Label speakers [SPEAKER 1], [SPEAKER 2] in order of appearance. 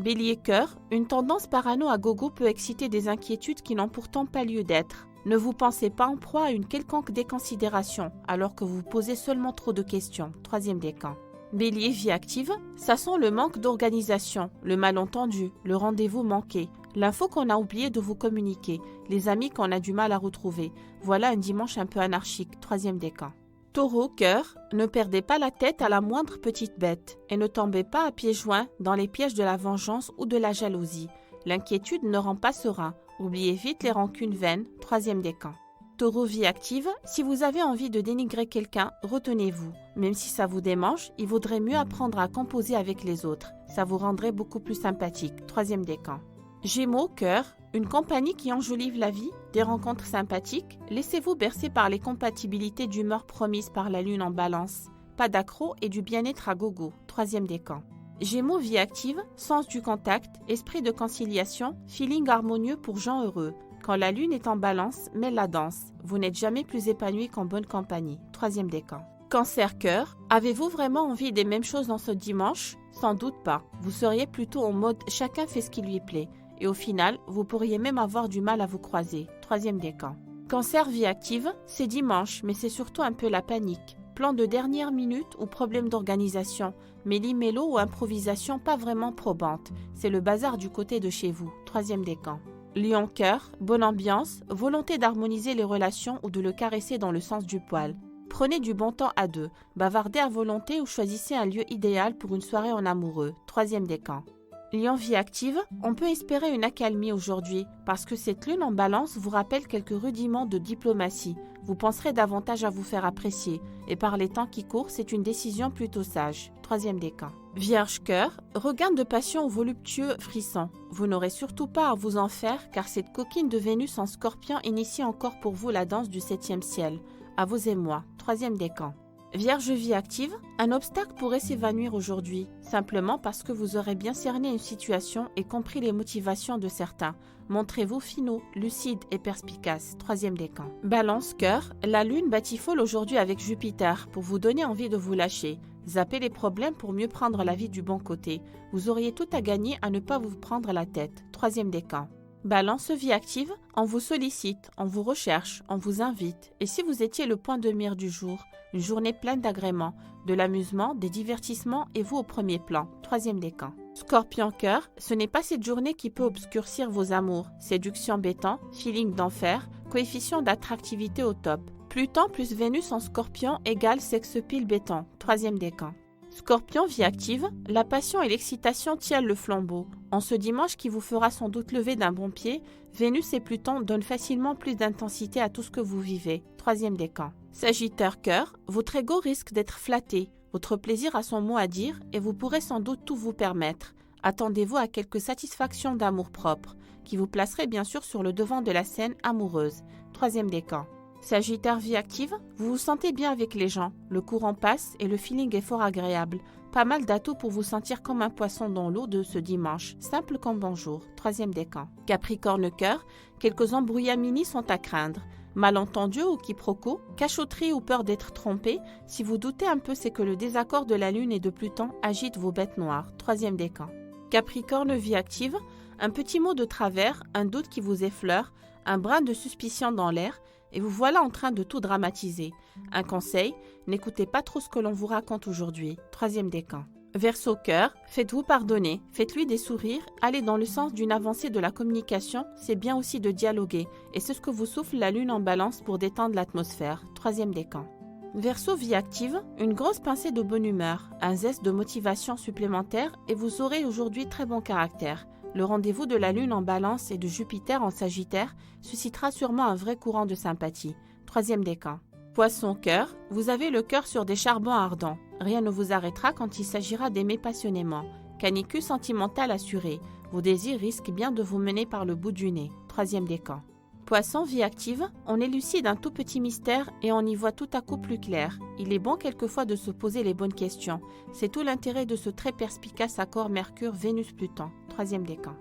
[SPEAKER 1] Bélier cœur, une tendance parano à gogo peut exciter des inquiétudes qui n'ont pourtant pas lieu d'être. Ne vous pensez pas en proie à une quelconque déconsidération, alors que vous posez seulement trop de questions. Troisième décan. Bélier vie active, ça sent le manque d'organisation, le malentendu, le rendez-vous manqué, l'info qu'on a oublié de vous communiquer, les amis qu'on a du mal à retrouver. Voilà un dimanche un peu anarchique. Troisième décan. Taureau, cœur, ne perdez pas la tête à la moindre petite bête et ne tombez pas à pieds joints dans les pièges de la vengeance ou de la jalousie. L'inquiétude ne rend pas serein. Oubliez vite les rancunes vaines. Troisième décan. Taureau vie active, si vous avez envie de dénigrer quelqu'un, retenez-vous. Même si ça vous démange, il vaudrait mieux apprendre à composer avec les autres. Ça vous rendrait beaucoup plus sympathique. Troisième décan. Gémeaux, cœur, une compagnie qui enjolive la vie, des rencontres sympathiques, laissez-vous bercer par les compatibilités d'humeur promises par la lune en balance. Pas d'accro et du bien-être à gogo. Troisième décan. Gémeaux vie active, sens du contact, esprit de conciliation, feeling harmonieux pour gens heureux. Quand la lune est en balance, mêle la danse. Vous n'êtes jamais plus épanoui qu'en bonne compagnie. Troisième décan. Cancer cœur, avez-vous vraiment envie des mêmes choses dans ce dimanche? Sans doute pas. Vous seriez plutôt en mode chacun fait ce qui lui plaît. Et au final, vous pourriez même avoir du mal à vous croiser. Troisième décan. Cancer vie active, c'est dimanche, mais c'est surtout un peu la panique. Plan de dernière minute ou problème d'organisation, méli-mélo ou improvisation pas vraiment probante. C'est le bazar du côté de chez vous. Troisième décan. Lion cœur, bonne ambiance, volonté d'harmoniser les relations ou de le caresser dans le sens du poil. Prenez du bon temps à deux, bavardez à volonté ou choisissez un lieu idéal pour une soirée en amoureux. Troisième décan. Lion vie active, on peut espérer une accalmie aujourd'hui parce que cette lune en balance vous rappelle quelques rudiments de diplomatie. Vous penserez davantage à vous faire apprécier et par les temps qui courent, c'est une décision plutôt sage. Troisième décan. Vierge cœur, regain de passion voluptueux frisson. Vous n'aurez surtout pas à vous en faire car cette coquine de Vénus en Scorpion initie encore pour vous la danse du 7e ciel. À vous et moi. Troisième décan. Vierge vie active, un obstacle pourrait s'évanouir aujourd'hui, simplement parce que vous aurez bien cerné une situation et compris les motivations de certains. Montrez-vous finaux, lucides et perspicaces. Troisième décan. Balance cœur, la lune batifole aujourd'hui avec Jupiter pour vous donner envie de vous lâcher. Zappez les problèmes pour mieux prendre la vie du bon côté. Vous auriez tout à gagner à ne pas vous prendre la tête. Troisième décan. Balance vie active, on vous sollicite, on vous recherche, on vous invite. Et si vous étiez le point de mire du jour, une journée pleine d'agréments, de l'amusement, des divertissements et vous au premier plan. Troisième décan. Scorpion cœur, ce n'est pas cette journée qui peut obscurcir vos amours. Séduction béton, feeling d'enfer, coefficient d'attractivité au top. Pluton plus Vénus en Scorpion égale sexe pile béton. Troisième décan. Scorpion vie active, la passion et l'excitation tiennent le flambeau. En ce dimanche qui vous fera sans doute lever d'un bon pied, Vénus et Pluton donnent facilement plus d'intensité à tout ce que vous vivez. Troisième décan. Sagittaire cœur, votre ego risque d'être flatté. Votre plaisir a son mot à dire et vous pourrez sans doute tout vous permettre. Attendez-vous à quelques satisfactions d'amour-propre, qui vous placeraient bien sûr sur le devant de la scène amoureuse. Troisième décan. Sagittaire vie active, vous vous sentez bien avec les gens, le courant passe et le feeling est fort agréable. Pas mal d'atouts pour vous sentir comme un poisson dans l'eau de ce dimanche, simple comme bonjour. Troisième décan. Capricorne cœur, quelques embrouillamini sont à craindre. Malentendu ou quiproquo, cachotterie ou peur d'être trompé, si vous doutez un peu c'est que le désaccord de la lune et de Pluton agite vos bêtes noires. Troisième décan. Capricorne vie active, un petit mot de travers, un doute qui vous effleure, un brin de suspicion dans l'air, et vous voilà en train de tout dramatiser. Un conseil, n'écoutez pas trop ce que l'on vous raconte aujourd'hui. Troisième décan. Verseau cœur, faites-vous pardonner, faites-lui des sourires, allez dans le sens d'une avancée de la communication, c'est bien aussi de dialoguer, et c'est ce que vous souffle la lune en balance pour détendre l'atmosphère. Troisième décan. Verseau vie active, une grosse pincée de bonne humeur, un zeste de motivation supplémentaire, et vous aurez aujourd'hui très bon caractère. Le rendez-vous de la lune en balance et de Jupiter en Sagittaire suscitera sûrement un vrai courant de sympathie. Troisième décan. Poisson cœur, vous avez le cœur sur des charbons ardents. Rien ne vous arrêtera quand il s'agira d'aimer passionnément. Canicule sentimentale assurée. Vos désirs risquent bien de vous mener par le bout du nez. Troisième décan. Poisson vie active, on élucide un tout petit mystère et on y voit tout à coup plus clair. Il est bon quelquefois de se poser les bonnes questions. C'est tout l'intérêt de ce très perspicace accord Mercure-Vénus-Pluton. Troisième décan.